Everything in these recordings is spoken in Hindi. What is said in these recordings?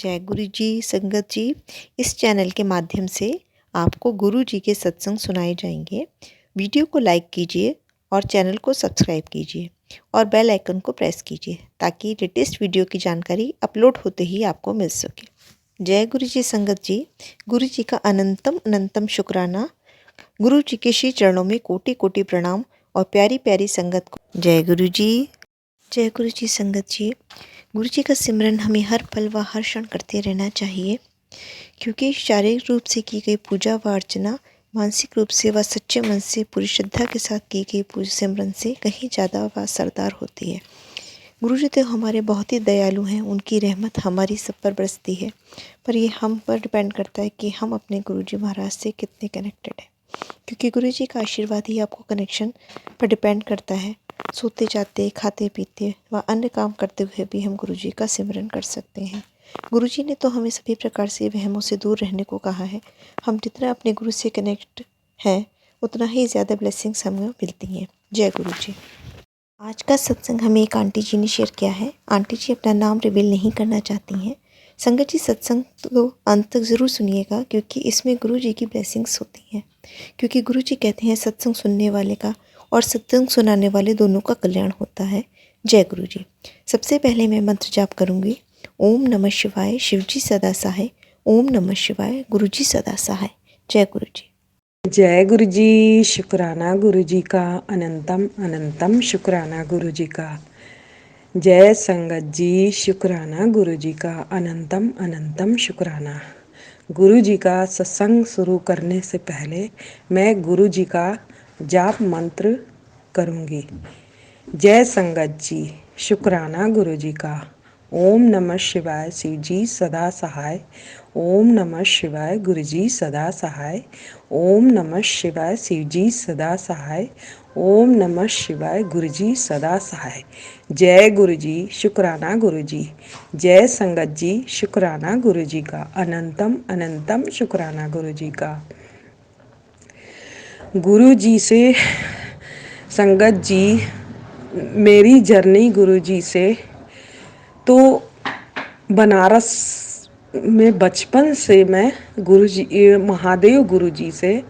जय गुरु जी संगत जी। इस चैनल के माध्यम से आपको गुरु जी के सत्संग सुनाए जाएंगे। वीडियो को लाइक कीजिए और चैनल को सब्सक्राइब कीजिए और बेल आइकन को प्रेस कीजिए ताकि लेटेस्ट वीडियो की जानकारी अपलोड होते ही आपको मिल सके। जय गुरु जी संगत जी। गुरु जी का अनंतम अनंतम शुक्राना। गुरु जी के श्री चरणों में कोटि कोटि प्रणाम और प्यारी प्यारी संगत को जय गुरु जी। जय गुरु जी संगत जी। गुरु जी का सिमरन हमें हर पल व हर क्षण करते रहना चाहिए, क्योंकि शारीरिक रूप से की गई पूजा व अर्चना मानसिक रूप से व सच्चे मन से पूरी श्रद्धा के साथ की गई पूजा सिमरन से कहीं ज़्यादा व असरदार होती है। गुरु जी तो हमारे बहुत ही दयालु हैं, उनकी रहमत हमारी सब पर बरसती है, पर ये हम पर डिपेंड करता है कि हम अपने गुरु जी महाराज से कितने कनेक्टेड हैं, क्योंकि गुरु जी का आशीर्वाद ही आपको कनेक्शन पर डिपेंड करता है। सोते जाते खाते पीते व अन्य काम करते हुए भी हम गुरु जी का सिमरन कर सकते हैं। गुरु जी ने तो हमें सभी प्रकार से वहमों से दूर रहने को कहा है। हम जितना अपने गुरु से कनेक्ट हैं उतना ही ज़्यादा ब्लेसिंग्स हमें मिलती हैं। जय गुरु जी। आज का सत्संग हमें एक आंटी जी ने शेयर किया है। आंटी जी अपना नाम रिवील नहीं करना चाहती हैं। संगत जी सत्संग तो अंत तक ज़रूर सुनिएगा, क्योंकि इसमें गुरु जी की ब्लेसिंग्स होती हैं। क्योंकि गुरु जी कहते हैं सत्संग सुनने वाले का और सत्संग सुनाने वाले दोनों का कल्याण होता है। जय गुरु जी। सबसे पहले मैं मंत्र जाप करूँगी। ओम नमः शिवाय, शिव जी सदा सहाय। ओम नमः शिवाय, गुरु जी सदा सहाय। जय गुरु जी। जय गुरु जी। शुक्राना गुरु जी का, अनंतम अनंतम शुक्राना गुरु जी का। जय संगत जी। शुक्राना गुरु जी का, अनंतम अनंतम शुक्राना। गुरु जी का सत्संग शुरू करने से पहले मैं गुरु जी का जाप मंत्र करूँगी। जय संगत जी। शुक्राना गुरु जी का। ओम नमः शिवाय, शिव जी सदा सहाय। ओम नमः शिवाय, गुरु जी सदा सहाय। ओम नमः शिवाय, शिव जी सदा सहाय। ओम नमः शिवाय, गुरु जी सदा सहाय। जय गुरु जी। शुक्राना गुरु जी। जय संगत जी। शुक्राना गुरु जी का, अनंतम अनंतम शुक्राना गुरु जी का। गुरु जी से संगत जी, मेरी जर्नी गुरु जी से तो बनारस में बचपन से मैं गुरु जी, महादेव गुरु जी से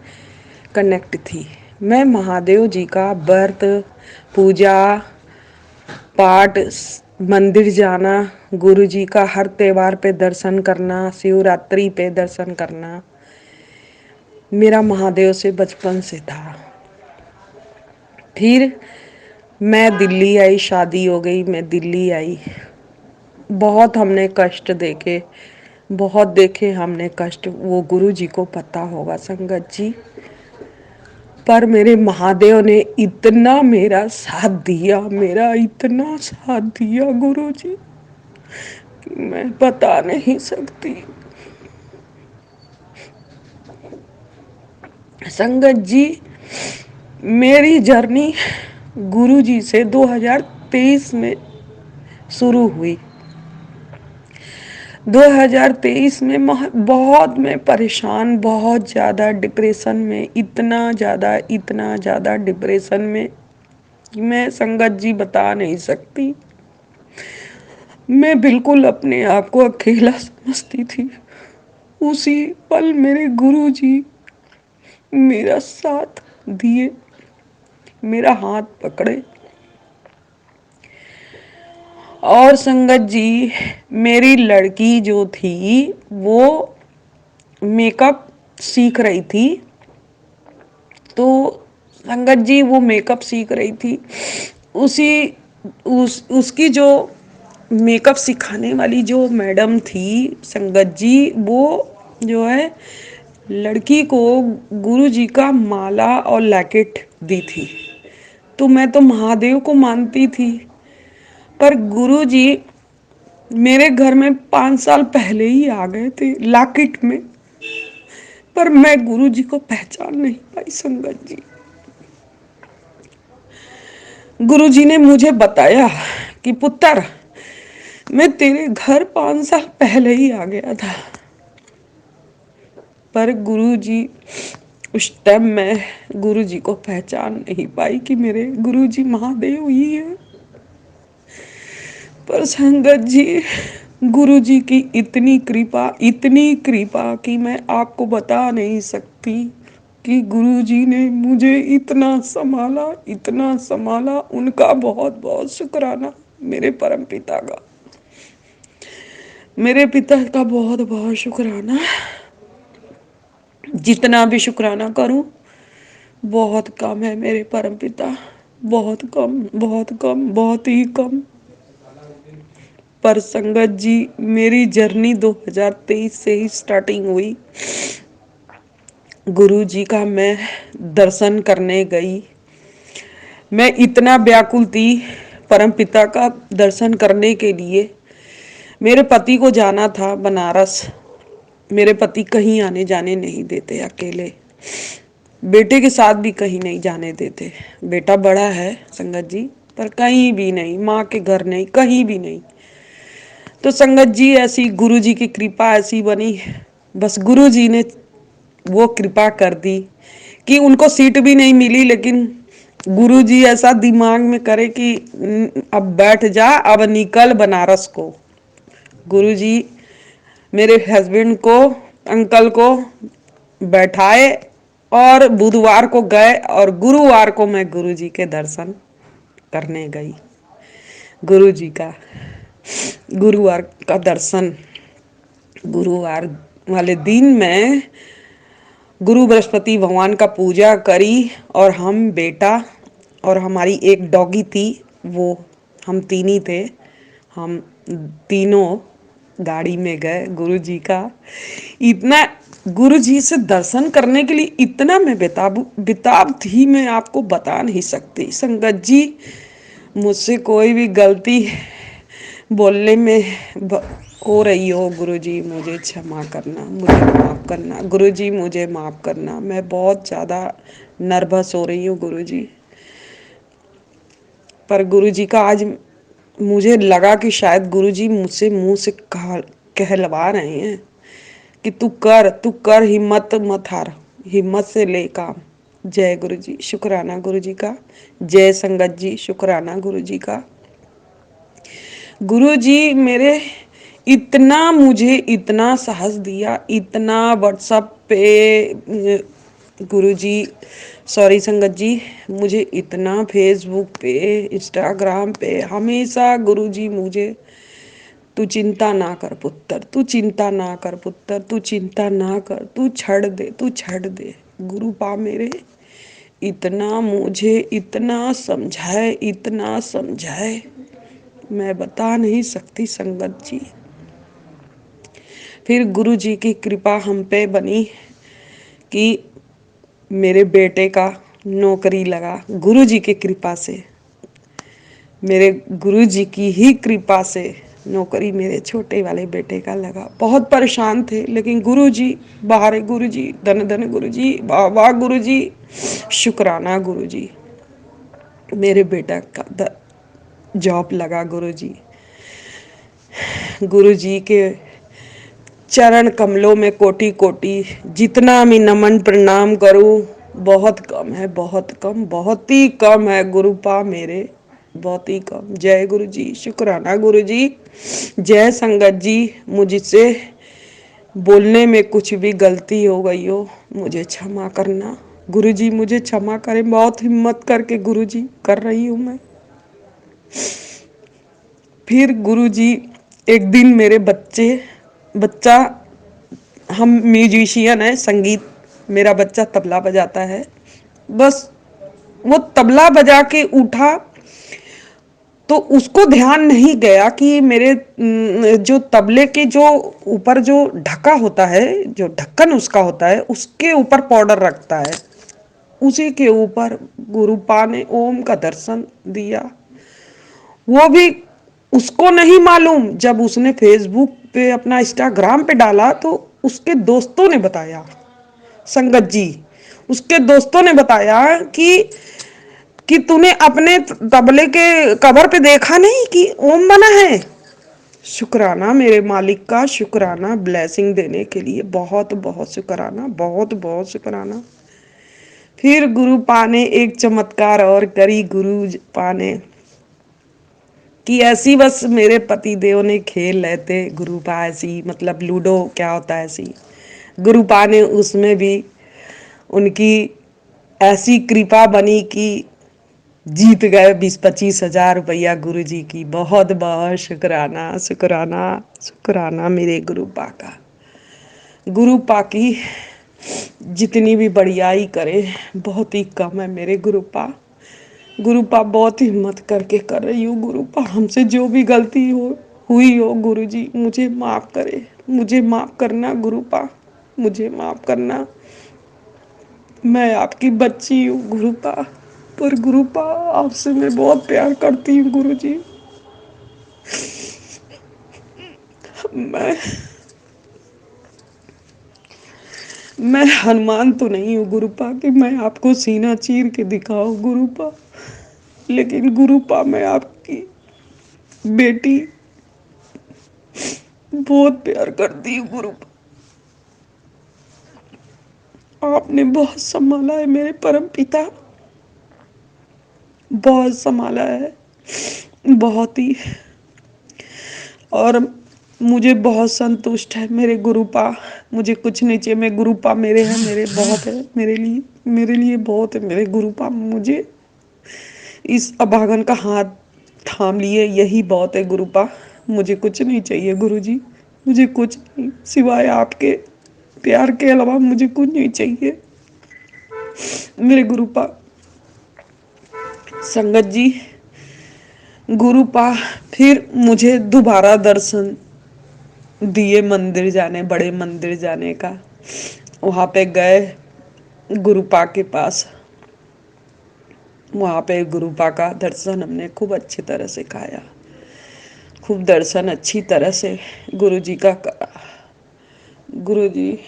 कनेक्ट थी। मैं महादेव जी का व्रत, पूजा पाठ, मंदिर जाना, गुरु जी का हर त्योहार पे दर्शन करना, शिवरात्रि पे दर्शन करना मेरा महादेव से बचपन से था। फिर मैं दिल्ली आई, शादी हो गई, मैं दिल्ली आई। बहुत हमने कष्ट देखे, बहुत देखे हमने कष्ट, वो गुरु जी को पता होगा संगत जी। पर मेरे महादेव ने इतना मेरा साथ दिया, मेरा इतना साथ दिया गुरु जी, मैं बता नहीं सकती संगत जी। मेरी जर्नी गुरु जी से 2023 में शुरू हुई। 2023 में बहुत मैं परेशान, बहुत ज़्यादा डिप्रेशन में, इतना ज़्यादा डिप्रेशन में कि मैं संगत जी बता नहीं सकती। मैं बिल्कुल अपने आप को अकेला समझती थी। उसी पल मेरे गुरु जी मेरा साथ दिए, मेरा हाथ पकड़े। और संगत जी, मेरी लड़की जो थी वो मेकअप सीख रही थी। तो संगत जी वो मेकअप सीख रही थी, उसकी जो मेकअप सिखाने वाली जो मैडम थी संगत जी, वो जो है लड़की को गुरु जी का माला और लैकेट दी थी। तो मैं तो महादेव को मानती थी, पर गुरु जी मेरे घर में 5 साल पहले ही आ गए थे लॉकेट में, पर मैं गुरु जी को पहचान नहीं पाई संगत जी। गुरु जी ने मुझे बताया कि पुत्र, मैं तेरे घर 5 साल पहले ही आ गया था, पर गुरु जी उस टाइम मैं गुरु जी को पहचान नहीं पाई कि मेरे गुरु जी महादेव ही है। पर संगत जी, गुरुजी की इतनी कृपा कि मैं आपको बता नहीं सकती कि गुरुजी ने मुझे इतना संभाला। उनका बहुत बहुत शुक्राना, मेरे परम पिता का, मेरे पिता का बहुत बहुत शुक्राना। जितना भी शुक्राना करूं बहुत कम है मेरे परम पिता, बहुत कम, बहुत कम, बहुत ही कम। पर संगत जी, मेरी जर्नी 2023 से ही स्टार्टिंग हुई। गुरु जी का मैं दर्शन करने गई। मैं इतना व्याकुल थी परम पिता का दर्शन करने के लिए। मेरे पति को जाना था बनारस। मेरे पति कहीं आने जाने नहीं देते, अकेले। बेटे के साथ भी कहीं नहीं जाने देते। बेटा बड़ा है संगत जी, पर कहीं भी नहीं, माँ के घर नहीं, कहीं भी नहीं। तो संगत जी, ऐसी गुरु जी की कृपा ऐसी बनी, बस गुरु जी ने वो कृपा कर दी कि उनको सीट भी नहीं मिली, लेकिन गुरु जी ऐसा दिमाग में करे कि अब बैठ जा, अब निकल बनारस को। गुरु जी मेरे हस्बैंड को, अंकल को बैठाए और बुधवार को गए, और गुरुवार को मैं गुरु जी के दर्शन करने गई। गुरु जी का गुरुवार का दर्शन, गुरुवार वाले दिन मैं गुरु बृहस्पति भगवान का पूजा करी, और हम बेटा और हमारी एक डॉगी थी, वो हम तीन ही थे। हम तीनों गाड़ी में गए गुरु जी का। इतना गुरु जी से दर्शन करने के लिए इतना मैं बेताब थी, मैं आपको बता नहीं सकती। संगत जी, मुझसे कोई भी गलती बोलने में हो रही हो, गुरुजी मुझे क्षमा करना, मुझे माफ़ करना। गुरुजी मुझे माफ़ करना, मैं बहुत ज़्यादा नर्वस हो रही हूँ गुरुजी। पर गुरुजी का आज मुझे लगा कि शायद गुरुजी मुझसे मुंह से कहलवा रहे हैं कि तू कर, हिम्मत मत हार, हिम्मत से ले काम। जय गुरुजी, शुक्राना गुरुजी का। जय संगत जी, शुक्राना गुरुजी का। गुरुजी मेरे मुझे इतना साहस दिया, इतना व्हाट्सएप पे गुरुजी, सॉरी संगत जी, मुझे इतना फेसबुक पे, इंस्टाग्राम पे हमेशा गुरुजी मुझे, तू चिंता ना कर पुत्र, तू चिंता ना कर पुत्र, तू चिंता ना कर, तू छड़ दे। गुरु पा मेरे मुझे इतना समझाए, मैं बता नहीं सकती संगत जी। फिर गुरु जी की कृपा हम पे बनी कि मेरे बेटे का नौकरी लगा, गुरु जी की कृपा से, मेरे गुरु जी की ही कृपा से नौकरी मेरे छोटे वाले बेटे का लगा। बहुत परेशान थे, लेकिन गुरु जी, बाहर गुरु जी, धन धन गुरु जी, वाह वाह गुरु जी, शुक्राना गुरु जी, मेरे बेटा का जॉब लगा। गुरु जी के चरण कमलों में कोटि कोटि जितना भी नमन प्रणाम करूं बहुत कम है, बहुत कम, बहुत ही कम है गुरुपा मेरे, बहुत ही कम। जय गुरु जी, शुक्राना गुरु जी। जय संगत जी, मुझसे बोलने में कुछ भी गलती हो गई हो मुझे क्षमा करना। गुरु जी मुझे क्षमा करें, बहुत हिम्मत करके गुरु जी कर रही हूँ मैं। फिर गुरु जी एक दिन मेरे बच्चा, हम म्यूजिशियन है, संगीत, मेरा बच्चा तबला बजाता है। बस वो तबला बजा के उठा तो उसको ध्यान नहीं गया कि मेरे जो तबले के जो ऊपर जो ढक्का होता है, जो ढक्कन उसका होता है, उसके ऊपर पाउडर रखता है, उसी के ऊपर गुरुपा ने ओम का दर्शन दिया। वो भी उसको नहीं मालूम, जब उसने फेसबुक पे, अपना इंस्टाग्राम पे डाला तो उसके दोस्तों ने बताया, संगत जी, उसके दोस्तों ने बताया कि तूने अपने तबले के कवर पे देखा नहीं कि ओम बना है। शुक्राना मेरे मालिक का, शुक्राना ब्लेसिंग देने के लिए, बहुत बहुत शुक्राना, बहुत बहुत शुक्राना। फिर गुरु पा ने एक चमत्कार और करी। गुरु पा ने कि ऐसी बस मेरे पति देव ने खेल लेते गुरुपा ऐसी, मतलब लूडो क्या होता है ऐसी, गुरुपा ने उसमें भी उनकी ऐसी कृपा बनी कि जीत गए 20-25 हज़ार रुपया गुरु जी की। बहुत बहुत शुक्राना शुक्राना शुक्राना मेरे गुरुपा का। गुरुपा की जितनी भी बढ़ियाई करे बहुत ही कम है मेरे गुरुपा। गुरुपा बहुत हिम्मत करके कर रही हूँ। गुरुपा हमसे जो भी गलती हुई हो गुरु जी मुझे माफ़ करे, मुझे माफ़ करना गुरुपा, मुझे माफ़ करना। मैं आपकी बच्ची हूँ गुरुपा, पर गुरुपा आपसे मैं बहुत प्यार करती हूँ गुरु जी। मैं मैं हनुमान तो नहीं हूँ गुरुपा कि मैं आपको सीना चीर के दिखाऊं गुरुपा, लेकिन गुरुपा मैं आपकी बेटी बहुत प्यार करती हूँ गुरुपा। आपने बहुत संभाला है मेरे परम पिता, बहुत संभाला है, बहुत ही। और मुझे बहुत संतुष्ट है मेरे गुरुपा। मुझे कुछ नहीं चाहिए, मैं गुरुपा मेरे हैं, मेरे बहुत है, मेरे लिए बहुत है मेरे गुरुपा। मुझे इस अभागन का हाथ थाम लिए यही बहुत है गुरुपा। मुझे कुछ नहीं चाहिए गुरु जी, मुझे कुछ नहीं सिवाय आपके प्यार के अलावा मुझे कुछ नहीं चाहिए मेरे गुरुपा। संगत जी, गुरुपा फिर मुझे दोबारा दर्शन दिए मंदिर जाने, बड़े मंदिर जाने का। वहाँ पे गए गुरुपा के पास, वहाँ पे गुरुपा का दर्शन हमने खूब अच्छी तरह से खाया, खूब दर्शन अच्छी तरह से गुरु जी का करा। गुरु जी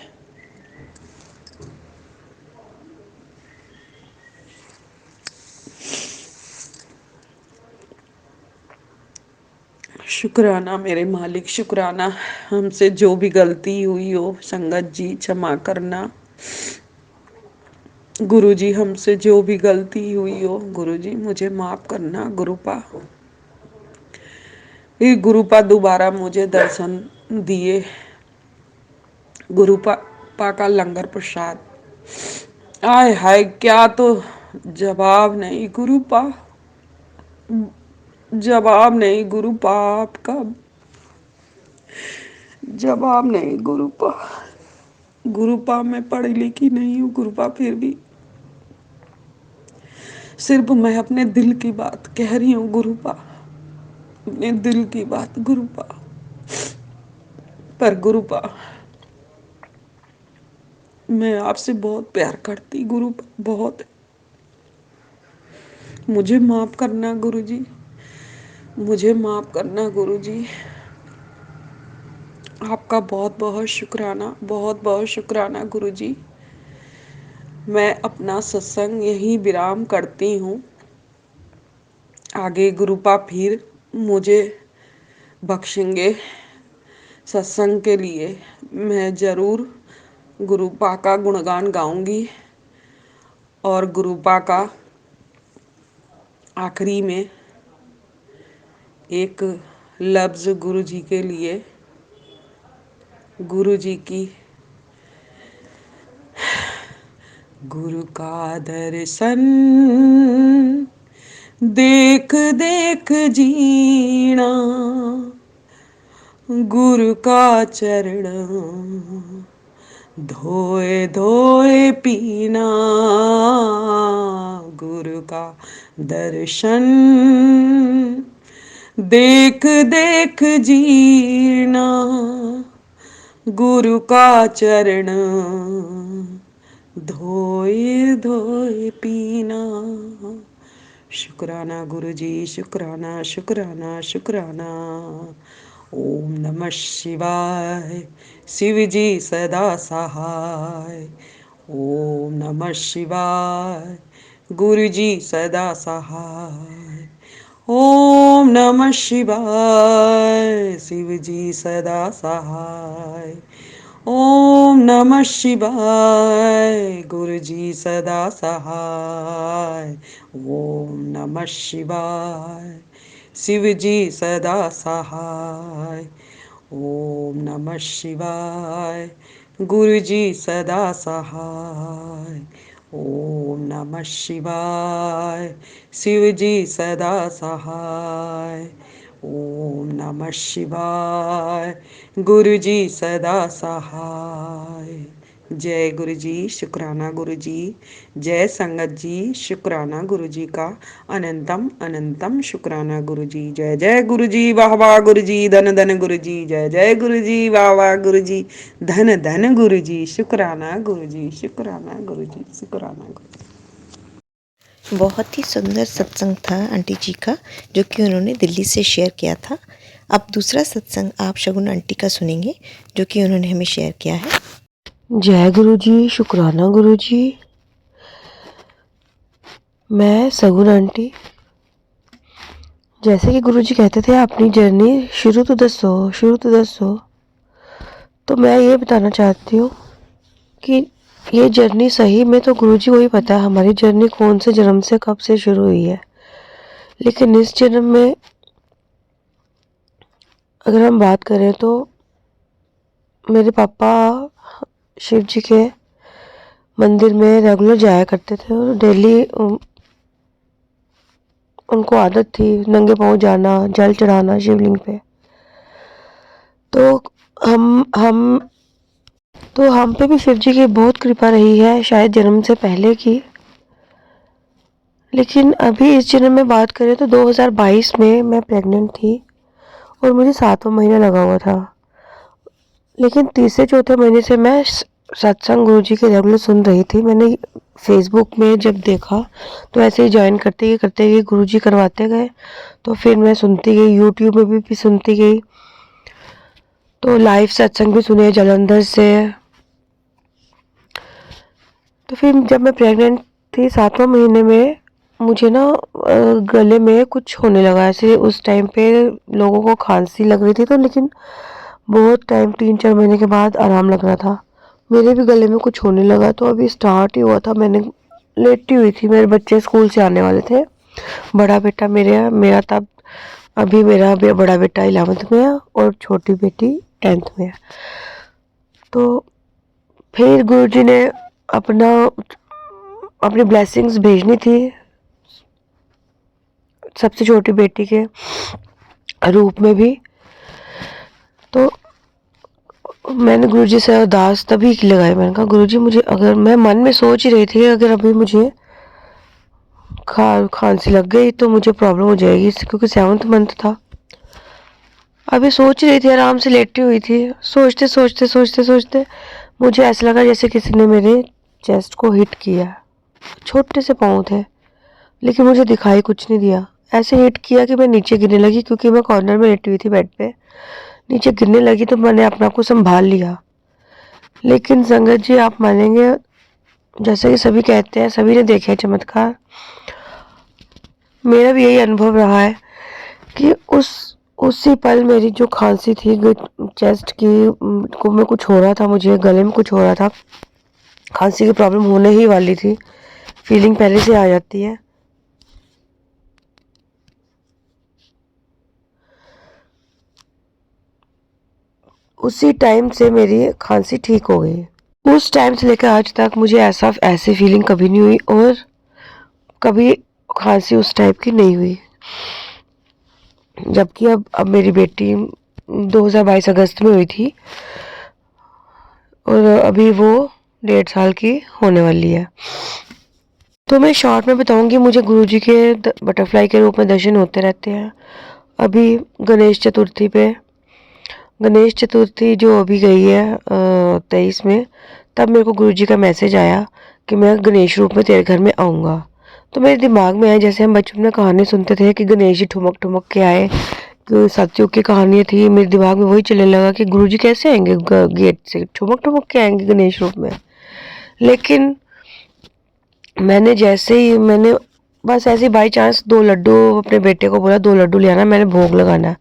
शुक्राना मेरे मालिक, शुक्राना। हमसे जो भी गलती हुई हो संगत जी क्षमा करना। गुरु जी हमसे जो भी गलती हुई हो गुरु जी मुझे माफ़ करना गुरुपा। ये गुरुपा दोबारा मुझे दर्शन दिए। गुरुपा का लंगर प्रसाद, आय हाय क्या तो जवाब नहीं गुरुपा, जवाब नहीं गुरुपा, आपका जवाब नहीं गुरुपा। गुरुपा मैं पढ़ी लिखी नहीं हूँ गुरुपा, फिर भी सिर्फ मैं अपने दिल की बात कह रही हूँ गुरुपा, अपने दिल की बात गुरुपा। पर गुरुपा मैं आपसे बहुत प्यार करती गुरुपा, बहुत। मुझे माफ़ करना गुरु जी, मुझे माफ़ करना गुरु जी। आपका बहुत बहुत शुक्राना, बहुत बहुत शुक्राना गुरु जी। मैं अपना सत्संग यहीं विराम करती हूँ। आगे गुरुपा फिर मुझे बख्शेंगे सत्संग के लिए। मैं ज़रूर गुरुपा का गुणगान गाऊंगी और गुरुपा का आखिरी में एक लफ्ज़ गुरु जी के लिए, गुरु जी की, गुरु का दर्शन देख देख जीना, गुरु का चरण धोए धोए पीना, गुरु का दर्शन देख देख जीना, गुरु का चरण धोए धोए पीना। शुक्राना गुरु जी, शुक्राना शुक्राना शुक्राना। ओम नमः शिवाय, शिव जी सदा सहाय। ओम नमः शिवाय, गुरु जी सदा सहाय। ओम नमः शिवाय, शिव जी सदा सहाय। ओम नमः शिवाय, गुरु जी सदा सहाय। ओम नमः शिवाय, शिव जी सदा सहाय। ओम नमः शिवाय। गुरु जी सदा सहाय। ओम नमः शिवाय। शिव जी सदा सहाय। ओम नमः शिवाय। गुरु जी सदा सहाय। जय गुरु जी, शुक्राना गुरु जी। जय संगत जी, शुक्राना गुरु जी का अनंतम अनंतम शुक्राना गुरु जी। जय जय गुरु जी, वाह वाह गुरु जी, धन धन गुरु जी। जय जय गुरु जी, वाह वाह गुरु जी, धन धन गुरु जी। शुक्राना गुरु जी, शुक्राना गुरु जी, शुक्राना गुरु जी। बहुत ही सुंदर सत्संग था आंटी जी का, जो कि उन्होंने दिल्ली से शेयर किया था। अब दूसरा सत्संग आप शगुन आंटी का सुनेंगे, जो कि उन्होंने हमें शेयर किया है। जय गुरु जी, शुक्राना गुरु जी। मैं सगुन आंटी। जैसे कि गुरु जी कहते थे अपनी जर्नी शुरू तो दसो। तो मैं ये बताना चाहती हूँ कि ये जर्नी सही में तो गुरु जी को ही पता है हमारी जर्नी कौन से जन्म से कब से शुरू हुई है। लेकिन इस जन्म में अगर हम बात करें तो मेरे पापा शिव जी के मंदिर में रेगुलर जाया करते थे और डेली उनको आदत थी नंगे पाँव जाना, जल चढ़ाना शिवलिंग पे। तो हम हम पे भी शिव जी की बहुत कृपा रही है, शायद जन्म से पहले की। लेकिन अभी इस जन्म में बात करें तो 2022 में मैं प्रेग्नेंट थी और मुझे 7वां महीना लगा हुआ था। लेकिन तीसरे चौथे महीने से मैं सत्संग गुरु जी के रेगुलर सुन रही थी। मैंने फेसबुक में जब देखा तो ऐसे ही ज्वाइन करते गए गुरु जी करवाते गए, तो फिर मैं सुनती गई, यूट्यूब में भी सुनती गई। तो लाइव सत्संग भी सुने जालंधर से। तो फिर जब मैं प्रेग्नेंट थी 7वां महीने में मुझे ना गले में कुछ होने लगा। ऐसे उस टाइम पे लोगों को खांसी लग रही थी, तो लेकिन बहुत टाइम 3-4 महीने के बाद आराम लग रहा था। मेरे भी गले में कुछ होने लगा, तो अभी स्टार्ट ही हुआ था। मैंने लेटी हुई थी, मेरे बच्चे स्कूल से आने वाले थे। बड़ा बेटा मेरा तब अभी मेरा बड़ा बेटा 11th में है और छोटी बेटी 10th में है। तो फिर गुरु जी ने अपनी ब्लेसिंग्स भेजनी थी सबसे छोटी बेटी के रूप में भी। तो मैंने गुरुजी से अरदास तभी की लगाई। मैंने कहा गुरुजी मुझे, अगर मैं मन में सोच ही रही थी अगर अभी मुझे खांसी लग गई तो मुझे प्रॉब्लम हो जाएगी, क्योंकि 7th मंथ था। अभी सोच रही थी, आराम से लेटी हुई थी, सोचते मुझे ऐसा लगा जैसे किसी ने मेरे चेस्ट को हिट किया। छोटे से पाँव थे लेकिन मुझे दिखाई कुछ नहीं दिया। ऐसे हिट किया कि मैं नीचे गिरने लगी, क्योंकि मैं कॉर्नर में लेटी हुई थी बेड पे। नीचे गिरने लगी तो मैंने अपने आप को संभाल लिया। लेकिन संगत जी आप मानेंगे, जैसे कि सभी कहते हैं, सभी ने देखे है चमत्कार, मेरा भी यही अनुभव रहा है कि उसी पल मेरी जो खांसी थी चेस्ट की को में कुछ हो रहा था, मुझे गले में कुछ हो रहा था, खांसी की प्रॉब्लम होने ही वाली थी, फीलिंग पहले से आ जाती है। उसी टाइम से मेरी खांसी ठीक हो गई। उस टाइम से लेकर आज तक मुझे ऐसी फीलिंग कभी नहीं हुई और कभी खांसी उस टाइप की नहीं हुई। जबकि अब मेरी बेटी 2022 अगस्त में हुई थी और अभी वो 1.5 साल की होने वाली है। तो मैं शॉर्ट में बताऊंगी, मुझे गुरुजी के बटरफ्लाई के रूप में दर्शन होते रहते हैं। अभी गणेश चतुर्थी जो अभी गई है 23 में, तब मेरे को गुरुजी का मैसेज आया कि मैं गणेश रूप में तेरे घर में आऊँगा। तो मेरे दिमाग में आया, जैसे हम बचपन में कहानी सुनते थे कि गणेश जी ठुमक ठुमक के आए, सत्युग की कहानी थी, मेरे दिमाग में वही चलने लगा कि गुरुजी कैसे आएंगे गेट से, ठुमक ठुमक के आएंगे गणेश रूप में। लेकिन मैंने बस ऐसे बाई चांस 2 लड्डू अपने बेटे को बोला, 2 लड्डू ले आना, मैंने भोग लगाना।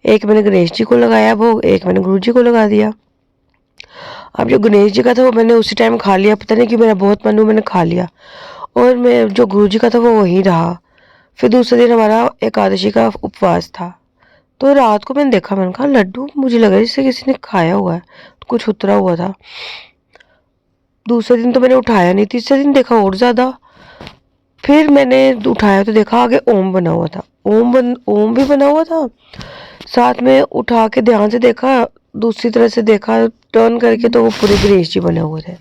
एक मैंने गणेश जी को लगाया भोग, एक मैंने गुरु जी को लगा दिया। अब जो गणेश जी का था वो मैंने उसी टाइम खा लिया, पता नहीं कि मेरा बहुत मन हुआ, मैंने खा लिया। और मैं जो गुरु जी का था वो वहीं रहा। फिर दूसरे दिन हमारा एकादशी का उपवास था। तो रात को मैंने देखा, मैंने कहा लड्डू मुझे लग रहा है जैसे किसी ने खाया हुआ है, कुछ उतरा हुआ था। दूसरे दिन तो मैंने उठाया नहीं, तीसरे दिन देखा और ज़्यादा। फिर मैंने उठाया तो देखा आगे ओम बना हुआ था, ओम भी बना हुआ था। साथ में उठा के ध्यान से देखा, दूसरी तरह से देखा टर्न करके, तो वो पूरे गणेश जी बने हुए थे।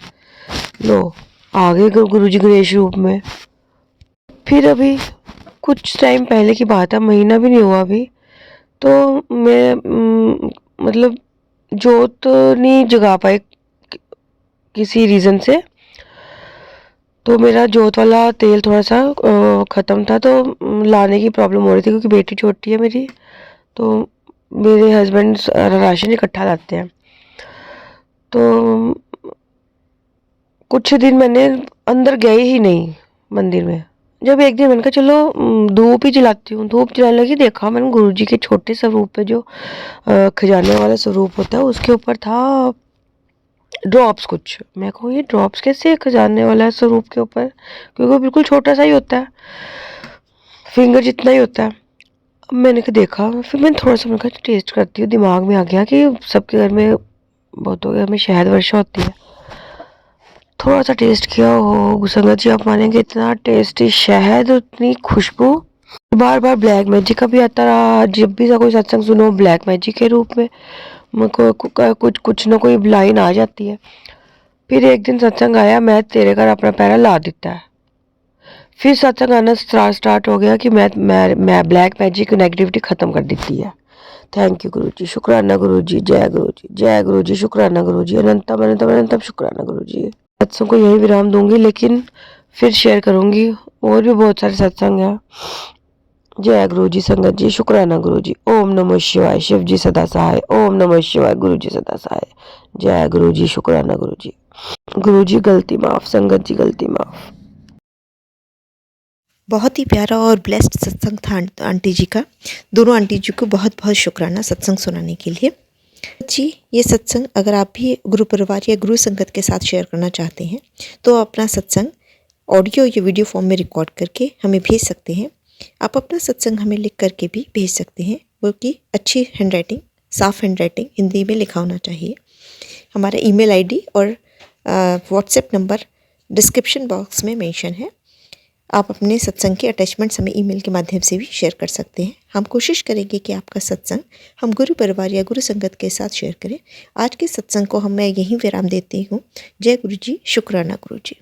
लो, आगे गुरु जी गणेश रूप में। फिर अभी कुछ टाइम पहले की बात है, महीना भी नहीं हुआ अभी, तो मैं मतलब जोत नहीं जगा पाए किसी रीज़न से। तो मेरा जोत वाला तेल थोड़ा सा ख़त्म था, तो लाने की प्रॉब्लम हो रही थी क्योंकि बेटी छोटी है मेरी। तो मेरे हस्बैंड राशन इकट्ठा लाते हैं। तो कुछ दिन मैंने अंदर गई ही नहीं मंदिर में। जब एक दिन मैंने कहा चलो धूप ही जलाती हूँ, धूप जलाने लगी, देखा मैंने गुरु जी के छोटे स्वरूप पे जो खजाने वाला स्वरूप होता है उसके ऊपर था ड्रॉप्स कुछ। मैं कहूँ ये ड्रॉप्स कैसे खजाने वाला है स्वरूप के ऊपर, क्योंकि वो बिल्कुल छोटा सा ही होता है, फिंगर जितना ही होता है। अब मैंने कहा देखा, फिर मैंने थोड़ा सा, मैंने कहा टेस्ट करती हूँ। दिमाग में आ गया कि सबके घर में, बहुतों के घर में शहद वर्षा होती है। थोड़ा सा टेस्ट किया, हो संगत जी आप मानेंगे इतना टेस्टी शहद, इतनी खुशबू। बार बार ब्लैक मैजिक का भी आता रहा, जब भी कोई सत्संग सुनो ब्लैक मैजिक के रूप में मुझको कुछ ना कोई लाइन आ जाती है। फिर एक दिन सत्संग आया, मैं तेरे घर अपना पैरा ला देता है। फिर सत्संग आना स्टार्ट हो गया कि मैं ब्लैक मैजिक नेगेटिविटी ख़त्म कर देती है। थैंक यू गुरु जी, शुक्राना गुरु जी, जय गुरु जी, जय गुरु जी, शुक्राना गुरु जी, अनंतम अनंतम अनंतम शुक्राना गुरु जी। सत्संग को यही विराम दूंगी, लेकिन फिर शेयर करूंगी, और भी बहुत सारे सत्संग हैं। जय गुरु जी, संगत जी, शुक्राना गुरु जी। ओम नमः शिवाय, शिव जी सदा सहाय। ओम नमः शिवाय, गुरु जी सदा सहाय। जय गुरु जी, शुक्राना गुरु जी। गुरु जी गलती माफ, संगत जी गलती माफ। बहुत ही प्यारा और ब्लेस्ड सत्संग था आंटी जी का। दोनों आंटी जी को बहुत बहुत शुक्राना सत्संग सुनाने के लिए। जी, ये सत्संग अगर आप भी गुरु परिवार या गुरु संगत के साथ शेयर करना चाहते हैं तो अपना सत्संग ऑडियो या वीडियो फॉर्म में रिकॉर्ड करके हमें भेज सकते हैं। आप अपना सत्संग हमें लिख करके भी भेज सकते हैं, वो कि अच्छी हैंडराइटिंग, साफ़ हैंडराइटिंग, हिंदी में लिखा होना चाहिए। हमारा ईमेल आईडी और व्हाट्सएप नंबर डिस्क्रिप्शन बॉक्स में मेंशन है। आप अपने सत्संग के अटैचमेंट्स हमें ईमेल के माध्यम से भी शेयर कर सकते हैं। हम कोशिश करेंगे कि आपका सत्संग हम गुरु परिवार या गुरु संगत के साथ शेयर करें। आज के सत्संग को मैं यहीं विराम देती हूँ। जय गुरु जी, शुक्राना गुरु जी।